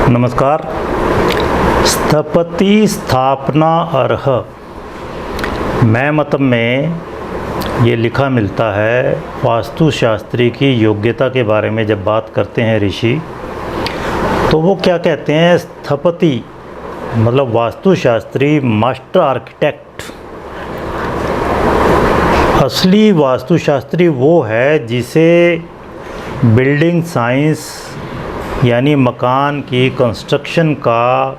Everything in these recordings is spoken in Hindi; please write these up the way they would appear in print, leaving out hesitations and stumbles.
नमस्कार। स्थपति स्थापना अर्ह मैं मतलब में ये लिखा मिलता है। वास्तुशास्त्री की योग्यता के बारे में जब बात करते हैं ऋषि, तो वो क्या कहते हैं, स्थपति मतलब वास्तुशास्त्री, मास्टर आर्किटेक्ट। असली वास्तुशास्त्री वो है जिसे बिल्डिंग साइंस यानी मकान की कंस्ट्रक्शन का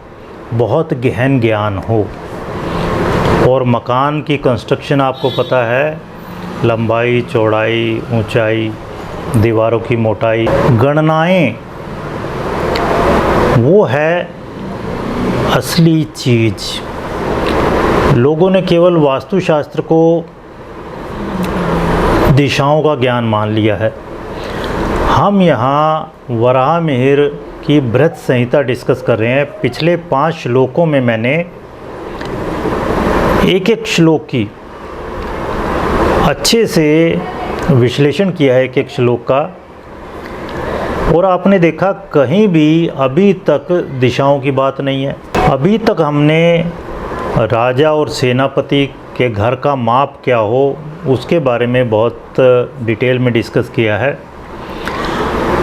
बहुत गहन ज्ञान हो। और मकान की कंस्ट्रक्शन आपको पता है, लंबाई, चौड़ाई, ऊंचाई, दीवारों की मोटाई, गणनाएं, वो है असली चीज़। लोगों ने केवल वास्तुशास्त्र को दिशाओं का ज्ञान मान लिया है। हम यहाँ वराहमिहिर की बृहत संहिता डिस्कस कर रहे हैं। पिछले 5 श्लोकों में मैंने एक एक श्लोक की अच्छे से विश्लेषण किया है, एक एक श्लोक का। और आपने देखा कहीं भी अभी तक दिशाओं की बात नहीं है। अभी तक हमने राजा और सेनापति के घर का माप क्या हो उसके बारे में बहुत डिटेल में डिस्कस किया है।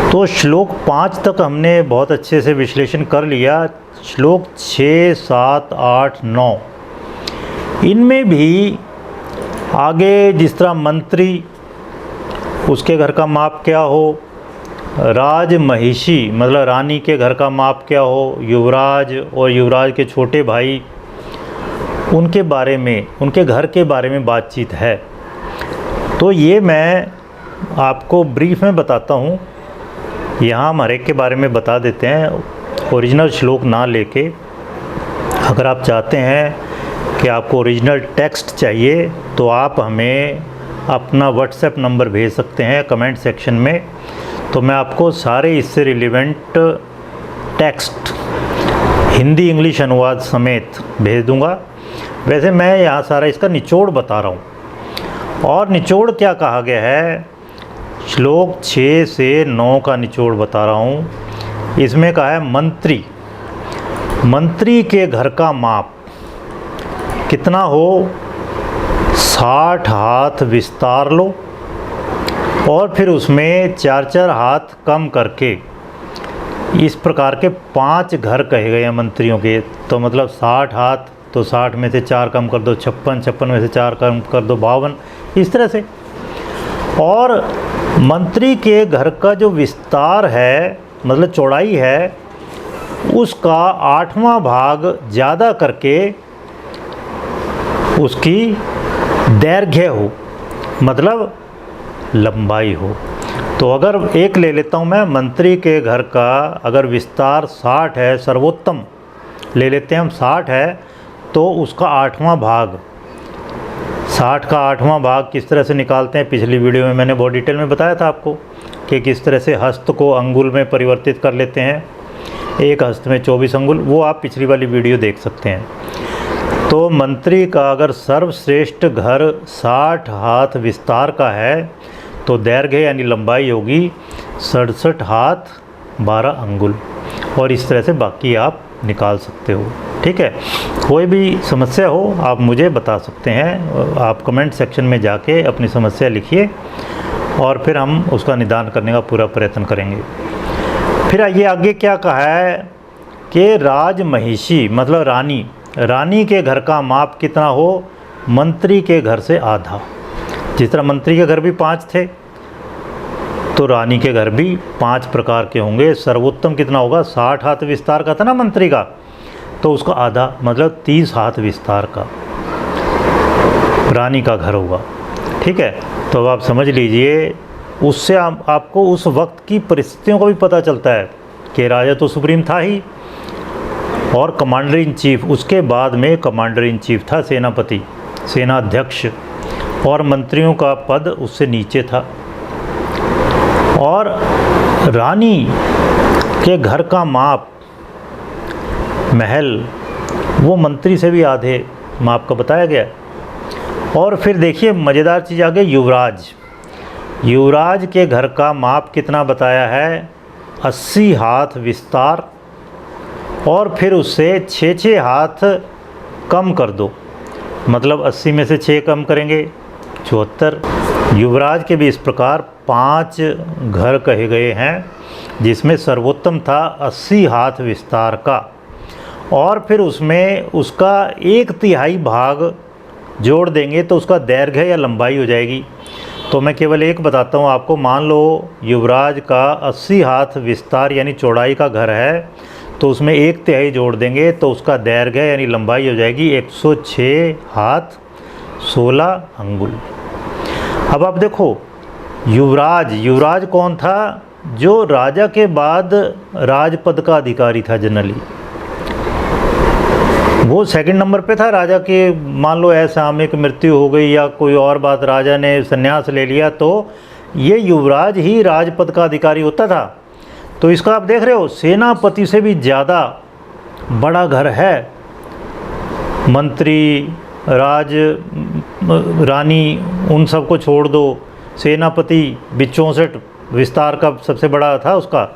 तो श्लोक 5 तक हमने बहुत अच्छे से विश्लेषण कर लिया। श्लोक 6, 7, 8, 9 इनमें भी आगे जिस तरह मंत्री, उसके घर का माप क्या हो, राज महिषी मतलब रानी के घर का माप क्या हो, युवराज और युवराज के छोटे भाई, उनके बारे में, उनके घर के बारे में बातचीत है। तो ये मैं आपको ब्रीफ में बताता हूँ। यहाँ हम हर एक के बारे में बता देते हैं, ओरिजिनल श्लोक ना लेके। अगर आप चाहते हैं कि आपको ओरिजिनल टेक्स्ट चाहिए तो आप हमें अपना व्हाट्सएप नंबर भेज सकते हैं कमेंट सेक्शन में। तो मैं आपको सारे इससे रिलेवेंट टेक्स्ट हिंदी इंग्लिश अनुवाद समेत भेज दूंगा। वैसे मैं यहाँ सारा इसका निचोड़ बता रहा हूँ। और निचोड़ क्या कहा गया है, श्लोक 6 से 9 का निचोड़ बता रहा हूँ। इसमें कहा है मंत्री के घर का माप कितना हो, 60 हाथ विस्तार लो और फिर उसमें 4-4 हाथ कम करके इस प्रकार के 5 घर कहे गए हैं मंत्रियों के। तो मतलब 60 हाथ, तो 60 में से 4 कम कर दो 56, 56 में से 4 कम कर दो 52, इस तरह से। और मंत्री के घर का जो विस्तार है मतलब चौड़ाई है, उसका 8वां भाग ज़्यादा करके उसकी दैर्घ्य हो मतलब लंबाई हो। तो अगर एक ले लेता हूँ मैं, मंत्री के घर का अगर विस्तार 60 है, सर्वोत्तम ले लेते हैं हम 60 है, तो उसका 8वां भाग, 60 का 8वां भाग किस तरह से निकालते हैं, पिछली वीडियो में मैंने बहुत डिटेल में बताया था आपको कि किस तरह से हस्त को अंगुल में परिवर्तित कर लेते हैं। एक हस्त में 24 अंगुल, वो आप पिछली वाली वीडियो देख सकते हैं। तो मंत्री का अगर सर्वश्रेष्ठ घर 60 हाथ विस्तार का है तो दैर्घ्य यानी लंबाई होगी 67 हाथ 12 अंगुल। और इस तरह से बाकी आप निकाल सकते हो। ठीक है, कोई भी समस्या हो आप मुझे बता सकते हैं। आप कमेंट सेक्शन में जाके अपनी समस्या लिखिए और फिर हम उसका निदान करने का पूरा प्रयत्न करेंगे। फिर ये आगे क्या कहा है कि राज महिषी मतलब रानी के घर का माप कितना हो, मंत्री के घर से आधा। जिस तरह मंत्री के घर भी 5 थे, तो रानी के घर भी 5 प्रकार के होंगे। सर्वोत्तम कितना होगा, 60 हाथ विस्तार का था ना मंत्री का, तो उसका आधा मतलब 30 हाथ विस्तार का रानी का घर होगा। ठीक है, तो अब आप समझ लीजिए, उससे आपको उस वक्त की परिस्थितियों का भी पता चलता है कि राजा तो सुप्रीम था ही, और कमांडर इन चीफ, उसके बाद में कमांडर इन चीफ था सेनापति, सेनाध्यक्ष, और मंत्रियों का पद उससे नीचे था। और रानी के घर का माप, महल, वो मंत्री से भी आधे माप का बताया गया। और फिर देखिए मज़ेदार चीज़ आ गई, युवराज के घर का माप कितना बताया है, 80 हाथ विस्तार और फिर उससे 6-6 हाथ कम कर दो, मतलब 80 में से 6 कम करेंगे 74। युवराज के भी इस प्रकार 5 घर कहे गए हैं, जिसमें सर्वोत्तम था 80 हाथ विस्तार का, और फिर उसमें उसका 1/3 भाग जोड़ देंगे तो उसका दैर्घ्य या लंबाई हो जाएगी। तो मैं केवल एक बताता हूँ आपको, मान लो युवराज का 80 हाथ विस्तार यानी चौड़ाई का घर है, तो उसमें 1/3 जोड़ देंगे तो उसका दैर्घ्य यानी लंबाई हो जाएगी 106 हाथ 16 अंगुल। अब आप देखो, युवराज कौन था? जो राजा के बाद राजपद का अधिकारी था। जनरली वो सेकंड नंबर पे था राजा के। मान लो असामयिक मृत्यु हो गई या कोई और बात, राजा ने संन्यास ले लिया, तो ये युवराज ही राजपद का अधिकारी होता था। तो इसका आप देख रहे हो, सेनापति से भी ज़्यादा बड़ा घर है। मंत्री, रानी, उन सबको छोड़ दो, सेनापति भी 64 विस्तार का सबसे बड़ा था उसका,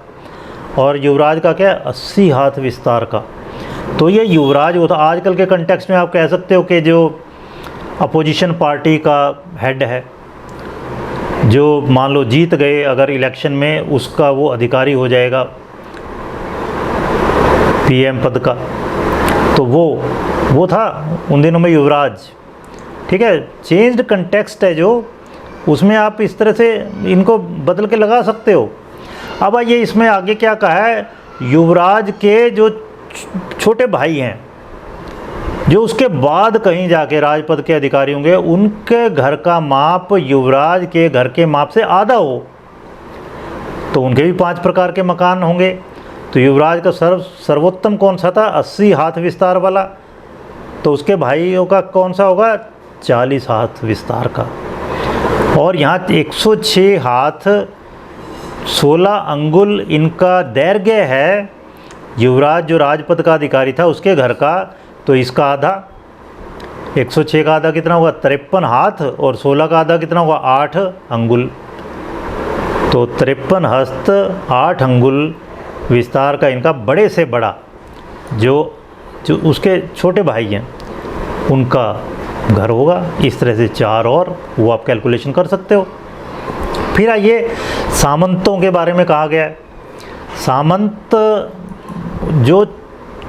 और युवराज का क्या 80 हाथ विस्तार का। तो ये युवराज वो था। आजकल के कंटेक्स्ट में आप कह सकते हो कि जो अपोजिशन पार्टी का हेड है, जो मान लो जीत गए अगर इलेक्शन में, उसका वो अधिकारी हो जाएगा पीएम पद का। तो वो था उन दिनों में युवराज। ठीक है, चेंज्ड कंटेक्स्ट है जो, उसमें आप इस तरह से इनको बदल के लगा सकते हो। अब आइए इसमें आगे क्या कहा है, युवराज के जो छोटे भाई हैं, जो उसके बाद कहीं जाके राजपद के अधिकारी होंगे, उनके घर का माप युवराज के घर के माप से आधा हो, तो उनके भी 5 प्रकार के मकान होंगे। तो युवराज का सर्वोत्तम कौन सा था? 80 हाथ विस्तार वाला। तो उसके भाइयों का कौन सा होगा? 40 हाथ विस्तार का। और यहाँ 106 हाथ 16 अंगुल इनका दैर्घ्य है। युवराज जो राजपद का अधिकारी था उसके घर का, तो इसका आधा, 106 का आधा कितना होगा? 53 हाथ, और 16 का आधा कितना होगा? 8 अंगुल। तो 53 हस्त 8 अंगुल विस्तार का इनका बड़े से बड़ा, जो उसके छोटे भाई हैं उनका घर होगा। इस तरह से 4 और वो आप कैलकुलेशन कर सकते हो। फिर आइए सामंतों के बारे में कहा गया है। सामंत जो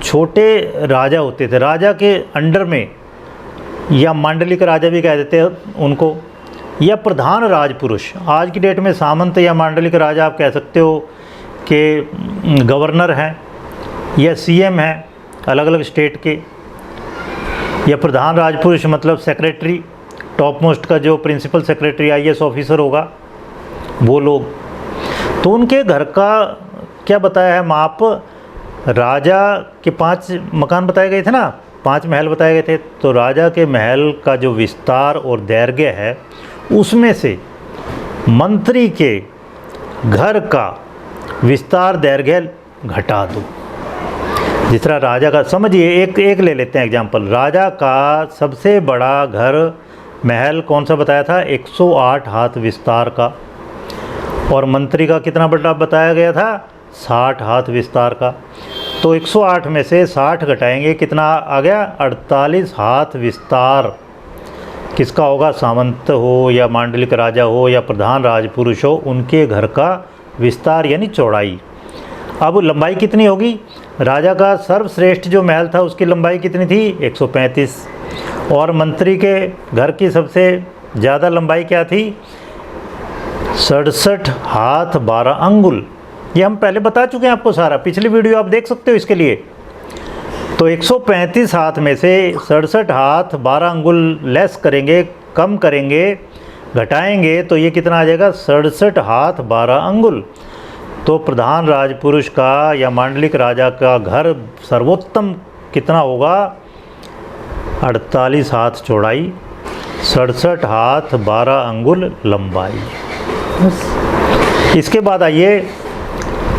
छोटे राजा होते थे, राजा के अंडर में, या मांडलिक राजा भी कह देते हैं उनको, या प्रधान राजपुरुष। आज की डेट में सामंत या मांडलिक राजा आप कह सकते हो कि गवर्नर हैं या सीएम हैं अलग अलग स्टेट के, या प्रधान राजपुरुष मतलब सेक्रेटरी, टॉप मोस्ट का जो प्रिंसिपल सेक्रेटरी आईएएस ऑफिसर होगा, वो लोग। तो उनके घर का क्या बताया है माप? राजा के 5 मकान बताए गए थे ना, 5 महल बताए गए थे। तो राजा के महल का जो विस्तार और दैर्घ्य है, उसमें से मंत्री के घर का विस्तार दैर्घ्य घटा दो। जिस तरह राजा का, समझिए एक ले लेते हैं एग्जाम्पल। राजा का सबसे बड़ा घर महल कौन सा बताया था? 108 हाथ विस्तार का। और मंत्री का कितना बड़ा बताया गया था? 60 हाथ विस्तार का। तो 108 में से 60 घटाएंगे, कितना आ गया? 48 हाथ विस्तार। किसका होगा? सामंत हो या मांडलिक राजा हो या प्रधान राजपुरुष हो, उनके घर का विस्तार यानी चौड़ाई। अब लंबाई कितनी होगी? राजा का सर्वश्रेष्ठ जो महल था उसकी लंबाई कितनी थी? 135। और मंत्री के घर की सबसे ज़्यादा लंबाई क्या थी? 67 हाथ 12 अंगुल। ये हम पहले बता चुके हैं आपको सारा, पिछली वीडियो आप देख सकते हो इसके लिए। तो 135 हाथ में से 67 हाथ 12 अंगुल लेस करेंगे, कम करेंगे, घटाएंगे, तो ये कितना आ जाएगा? 67 हाथ 12 अंगुल। तो प्रधान राजपुरुष का या मांडलिक राजा का घर सर्वोत्तम कितना होगा? 48 हाथ चौड़ाई, 67 हाथ 12 अंगुल लंबाई। इसके बाद आइए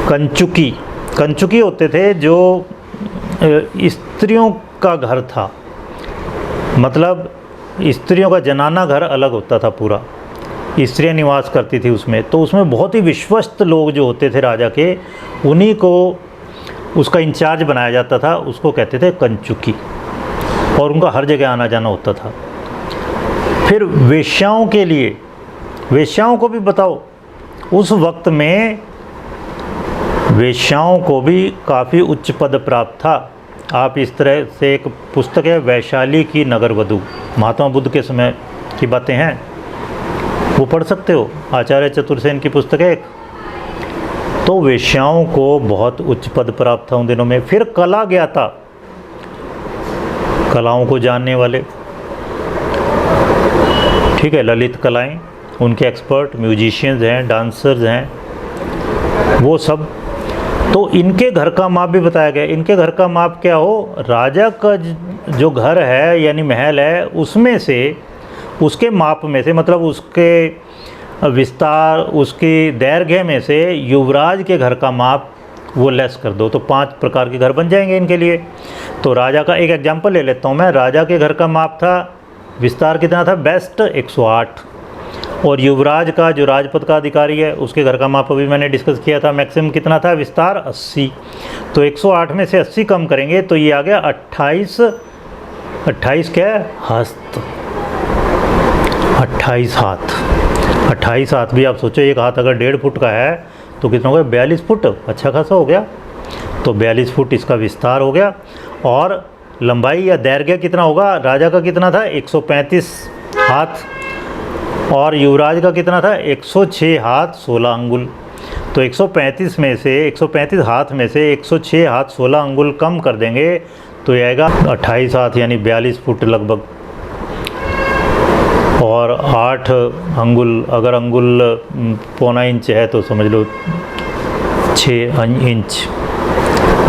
कंचुकी। कंचुकी होते थे जो स्त्रियों का घर था, मतलब स्त्रियों का जनाना घर अलग होता था पूरा, स्त्रियाँ निवास करती थी उसमें। तो उसमें बहुत ही विश्वस्त लोग जो होते थे राजा के, उन्हीं को उसका इंचार्ज बनाया जाता था, उसको कहते थे कंचुकी, और उनका हर जगह आना जाना होता था। फिर वेश्याओं के लिए, वेश्याओं को भी बताओ, उस वक्त में वेश्याओं को भी काफ़ी उच्च पद प्राप्त था। आप इस तरह से, एक पुस्तक है वैशाली की नगरवधू, महात्मा बुद्ध के समय की बातें हैं, वो पढ़ सकते हो, आचार्य चतुर्सेन की पुस्तक है एक। तो वेश्याओं को बहुत उच्च पद प्राप्त था उन दिनों में। फिर कला ज्ञाता, कलाओं को जानने वाले, ठीक है, ललित कलाएं, उनके एक्सपर्ट, म्यूजिशियंस हैं, डांसर्स हैं, वो सब। तो इनके घर का माप भी बताया गया। इनके घर का माप क्या हो, राजा का जो घर है यानी महल है, उसमें से, उसके माप में से, मतलब उसके विस्तार, उसकी दैर्घ्य में से युवराज के घर का माप वो लेस कर दो, तो 5 प्रकार के घर बन जाएंगे इनके लिए। तो राजा का एक एग्जांपल ले लेता हूँ मैं। राजा के घर का माप था, विस्तार कितना था, बेस्ट 108, और युवराज का जो राजपद का अधिकारी है उसके घर का माप अभी मैंने डिस्कस किया था, मैक्सिमम कितना था, विस्तार 80। तो 108 में से 80 कम करेंगे तो ये आ गया 28। 28 क्या है, हस्त, 28 हाथ। 28 हाथ भी आप सोचो, एक हाथ अगर 1.5 फुट का है तो कितना हो गया, 42 फुट, अच्छा खासा हो गया। तो 42 फुट इसका विस्तार हो गया। और लंबाई या दैर्घ्य कितना होगा, राजा का कितना था, 135 हाथ, और युवराज का कितना था, 106 हाथ 16 अंगुल। तो 135 में से, 135 हाथ में से 106 हाथ 16 अंगुल कम कर देंगे तो ये आएगा 28 हाथ यानी 42 फुट लगभग। और 8 अंगुल, अगर अंगुल पौना इंच है तो समझ लो 6 इंच,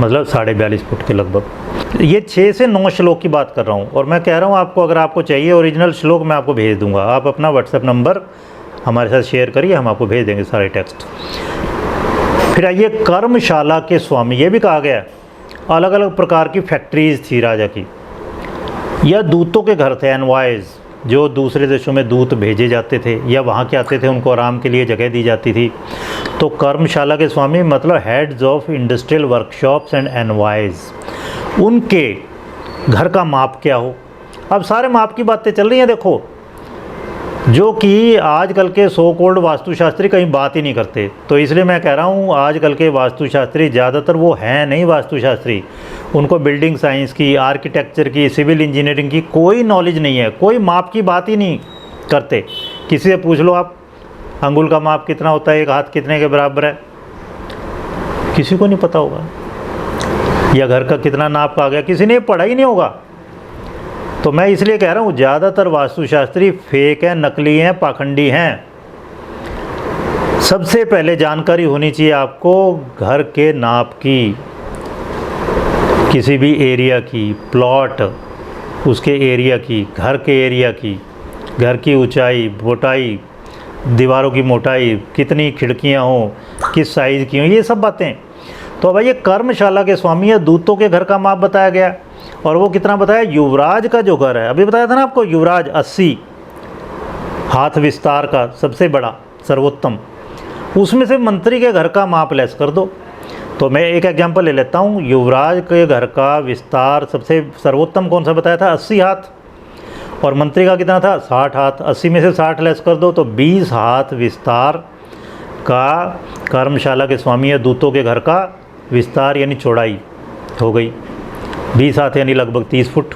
मतलब 42.5 फुट के लगभग। ये 6 से 9 श्लोक की बात कर रहा हूँ, और मैं कह रहा हूँ आपको, अगर आपको चाहिए ओरिजिनल श्लोक मैं आपको भेज दूंगा। आप अपना व्हाट्सएप नंबर हमारे साथ शेयर करिए, हम आपको भेज देंगे सारे टेक्स्ट। फिर आइए, कर्मशाला के स्वामी, ये भी कहा गया, अलग अलग प्रकार की फैक्ट्रीज थी राजा की, या दूतों के घर थे, एनवॉयज़, जो दूसरे देशों में दूत भेजे जाते थे या वहाँ के आते थे, उनको आराम के लिए जगह दी जाती थी। तो कर्मशाला के स्वामी मतलब heads of industrial workshops and envoys, उनके घर का माप क्या हो। अब सारे माप की बातें चल रही हैं, देखो, जो कि आजकल के सो कॉल्ड वास्तुशास्त्री कहीं बात ही नहीं करते। तो इसलिए मैं कह रहा हूँ, आजकल के वास्तुशास्त्री ज़्यादातर वो हैं नहीं वास्तुशास्त्री, उनको बिल्डिंग साइंस की, आर्किटेक्चर की, सिविल इंजीनियरिंग की कोई नॉलेज नहीं है, कोई माप की बात ही नहीं करते। किसी से पूछ लो आप, अंगुल का माप कितना होता है, एक हाथ कितने के बराबर है, किसी को नहीं पता होगा। या घर का कितना नाप आ गया, किसी ने पढ़ा ही नहीं होगा। तो मैं इसलिए कह रहा हूँ, ज़्यादातर वास्तुशास्त्री फेक हैं, नकली हैं, पाखंडी हैं। सबसे पहले जानकारी होनी चाहिए आपको घर के नाप की, किसी भी एरिया की, प्लॉट उसके एरिया की, घर के एरिया की, घर की ऊंचाई, मोटाई, दीवारों की मोटाई, कितनी खिड़कियां हों, किस साइज़ की हों, ये सब बातें। तो भाई ये कर्मशाला के स्वामी या दूतों के घर का माप बताया गया, और वो कितना बताया, युवराज का जो घर है, अभी बताया था ना आपको, युवराज 80 हाथ विस्तार का, सबसे बड़ा, सर्वोत्तम, उसमें से मंत्री के घर का माप लेस कर दो। तो मैं एक एग्जांपल ले लेता हूँ, युवराज के घर का विस्तार सबसे सर्वोत्तम कौन सा बताया था, 80 हाथ, और मंत्री का कितना था, 60 हाथ। 80 में से 60 लेस कर दो तो 20 हाथ विस्तार का कर्मशाला के स्वामी या दूतों के घर का विस्तार यानी चौड़ाई हो गई, 20 हाथ यानी लगभग 30 फुट।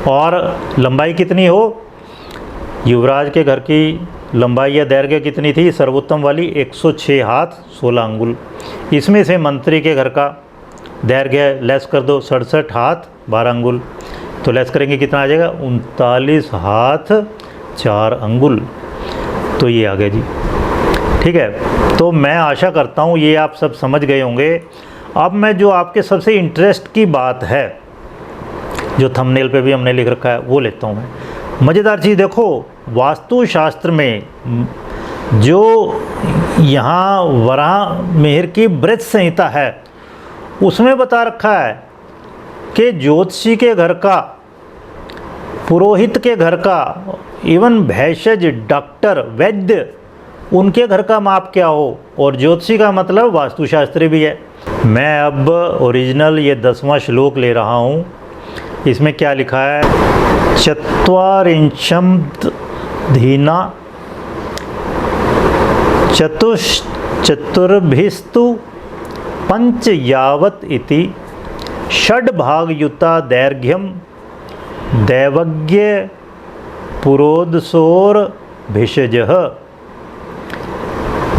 और लंबाई कितनी हो, युवराज के घर की लंबाई या दैर्घ्य कितनी थी, सर्वोत्तम वाली 106 हाथ 16 अंगुल। इसमें से मंत्री के घर का दैर्घ्य लेस कर दो, 67 हाथ 12 अंगुल। तो लेस करेंगे कितना आ जाएगा, 39 हाथ 4 अंगुल। तो ये आ गया जी, ठीक है। तो मैं आशा करता हूँ ये आप सब समझ गए होंगे। अब मैं जो आपके सबसे इंटरेस्ट की बात है, जो थंबनेल पे भी हमने लिख रखा है, वो लेता हूँ मैं। मज़ेदार चीज़ देखो, वास्तुशास्त्र में जो यहाँ वराह मिहिर की बृहत संहिता है, उसमें बता रखा है कि ज्योतिषी के घर का, पुरोहित के घर का, इवन भैषज, डॉक्टर, वैद्य, उनके घर का माप क्या हो। और ज्योतिषी का मतलब वास्तुशास्त्री भी है। मैं अब ओरिजिनल ये 10वां श्लोक ले रहा हूँ। इसमें क्या लिखा है? चत्वारिंशम धीना चतुर्भिस्तु पंच यावत इति षड्भागयुता दैर्घ्यम दैवज्ञ पुरोदसोर भिषजः।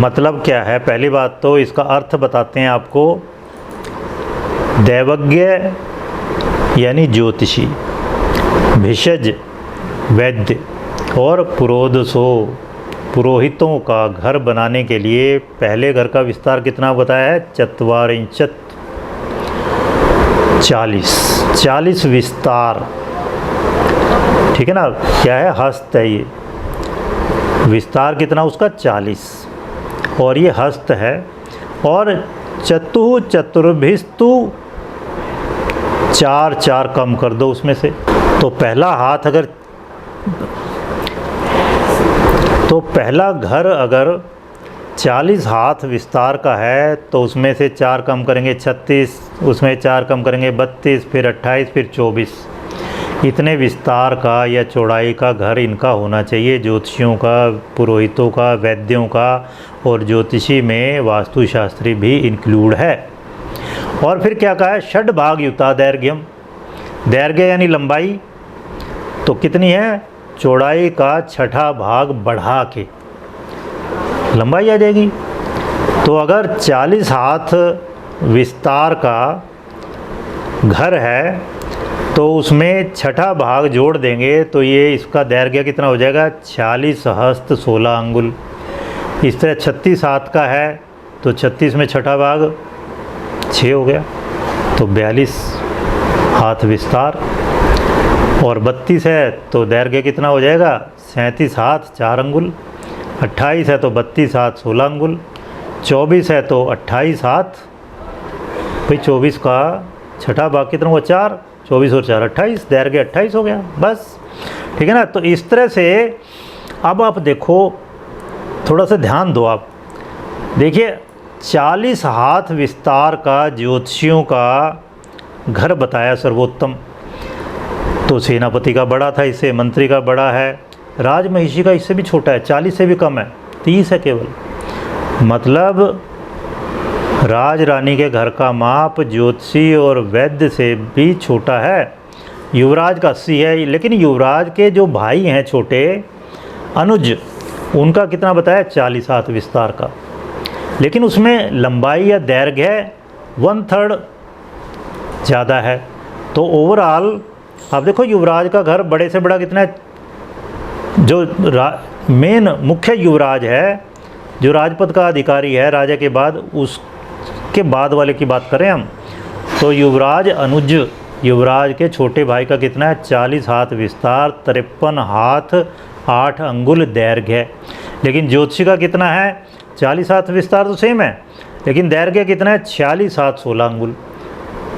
मतलब क्या है? पहली बात तो इसका अर्थ बताते हैं आपको। दैवज्ञ यानी ज्योतिषी, भिषज वैद्य, और पुरोदसो पुरोहितों का घर बनाने के लिए पहले घर का विस्तार कितना बताया है? चत्वारिंशत 40 विस्तार, ठीक है ना। क्या है? हस्त है ये। विस्तार कितना उसका? 40, और ये हस्त है। और चतुर्भिस्तु 4 कम कर दो उसमें से। तो पहला हाथ अगर पहला घर अगर 40 हाथ विस्तार का है तो उसमें से 4 कम करेंगे 36, उसमें 4 कम करेंगे 32, फिर 28, फिर 24। इतने विस्तार का या चौड़ाई का घर इनका होना चाहिए, ज्योतिषियों का, पुरोहितों का, वैद्यों का, और ज्योतिषी में वास्तुशास्त्री भी इंक्लूड है। और फिर क्या कहा है? षड्भाग युता दैर्घ्यम। दैर्घ्य यानी लंबाई, तो कितनी है? चौड़ाई का 6ठा भाग बढ़ा के लंबाई आ जाएगी। तो अगर 40 हाथ विस्तार का घर है तो उसमें 6ठा भाग जोड़ देंगे तो ये इसका दैर्घ्य कितना हो जाएगा? 46 हस्त 16 अंगुल। इस तरह 36 हाथ का है तो 36 में 6ठा भाग 6 हो गया, तो 42 हाथ विस्तार। और 32 है तो दैर्घ्य कितना हो जाएगा? 37 हाथ 4 अंगुल। 28 है तो 32 हाथ 16 अंगुल। 24 है तो 28 हाथ, भाई 24 का 6ठा भाग कितना हुआ? 4। 24 और 4 28, दैर्घ्य 28 हो गया, बस। ठीक है ना। तो इस तरह से अब आप देखो, थोड़ा सा ध्यान दो आप। देखिए 40 हाथ विस्तार का ज्योतिषियों का घर बताया सर्वोत्तम। तो सेनापति का बड़ा था इससे, मंत्री का बड़ा है, राजमहिषी का इससे भी छोटा है, 40 से भी कम है, 30 है केवल। मतलब राज रानी के घर का माप ज्योतिषी और वैद्य से भी छोटा है। युवराज का 80 है, लेकिन युवराज के जो भाई हैं छोटे अनुज, उनका कितना बताया? 40 हाथ विस्तार का। लेकिन उसमें लंबाई या दैर्घ्य 1/3 ज़्यादा है। तो ओवरऑल आप देखो युवराज का घर बड़े से बड़ा कितना है? जो मेन मुख्य युवराज है, जो राजपद का अधिकारी है राजा के बाद, उसके बाद वाले की बात करें हम, तो युवराज अनुज, युवराज के छोटे भाई का कितना है? 40 हाथ विस्तार, 53 हाथ 8 अंगुल दैर्घ्य। लेकिन ज्योतिषी का कितना है? 40 हाथ विस्तार तो सेम है, लेकिन दैर्घ्य कितना है? 46 हाथ 16 अंगुल।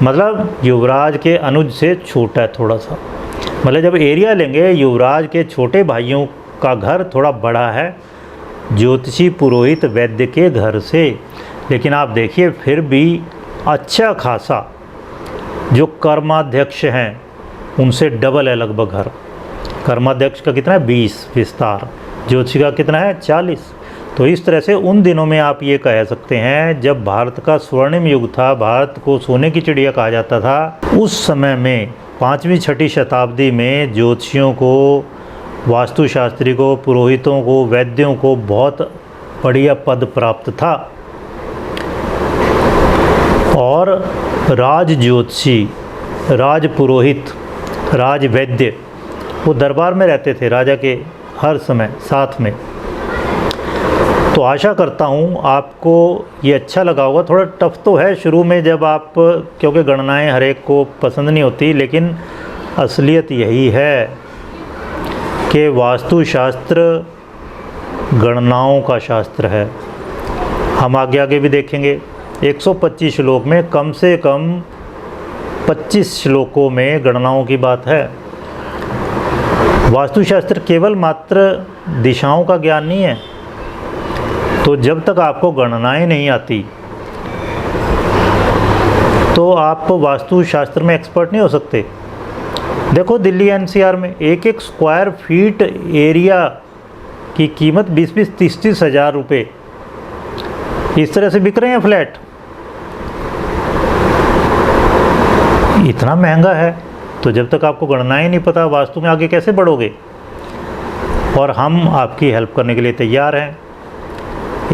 मतलब युवराज के अनुज से छोटा है थोड़ा सा। मतलब जब एरिया लेंगे, युवराज के छोटे भाइयों का घर थोड़ा बड़ा है ज्योतिषी पुरोहित वैद्य के घर से। लेकिन आप देखिए फिर भी अच्छा खासा जो कर्माध्यक्ष हैं उनसे डबल है लगभग घर। कर्माध्यक्ष का कितना है? 20 विस्तार। ज्योतिषी का कितना है? 40। तो इस तरह से उन दिनों में आप ये कह सकते हैं जब भारत का स्वर्णिम युग था, भारत को सोने की चिड़िया कहा जाता था, उस समय में 5वीं-6वीं शताब्दी में ज्योतिषियों को, वास्तुशास्त्री को, पुरोहितों को, वैद्यों को बहुत बढ़िया पद प्राप्त था। और राज ज्योतिषी, राज पुरोहित, राज वैद्य वो दरबार में रहते थे राजा के हर समय साथ में। तो आशा करता हूँ आपको ये अच्छा लगा होगा। थोड़ा टफ तो है शुरू में जब आप, क्योंकि गणनाएं हर एक को पसंद नहीं होती, लेकिन असलियत यही है कि वास्तुशास्त्र गणनाओं का शास्त्र है। हम आगे आगे भी देखेंगे। 125 श्लोक में कम से कम 25 श्लोकों में गणनाओं की बात है। वास्तुशास्त्र केवल मात्र दिशाओं का ज्ञान नहीं है। तो जब तक आपको गणनाएं नहीं आती तो आप वास्तुशास्त्र में एक्सपर्ट नहीं हो सकते। देखो दिल्ली एनसीआर में एक एक स्क्वायर फीट एरिया की कीमत 20-20, 30-30 हज़ार रुपये इस तरह से बिक रहे हैं फ्लैट। इतना महंगा है, तो जब तक आपको गणनाएं नहीं पता वास्तु में आगे कैसे बढ़ोगे। और हम आपकी हेल्प करने के लिए तैयार हैं।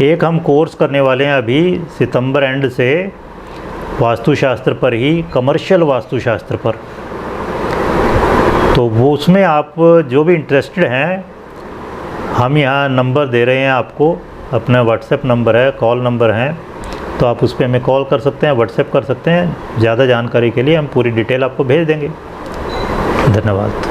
एक हम कोर्स करने वाले हैं अभी सितंबर एंड से वास्तुशास्त्र पर ही, कमर्शियल वास्तुशास्त्र पर। तो वो उसमें आप जो भी इंटरेस्टेड हैं, हम यहाँ नंबर दे रहे हैं आपको, अपना व्हाट्सएप नंबर है, कॉल नंबर है, तो आप उस पर हमें कॉल कर सकते हैं, व्हाट्सएप कर सकते हैं। ज़्यादा जानकारी के लिए हम पूरी डिटेल आपको भेज देंगे। धन्यवाद।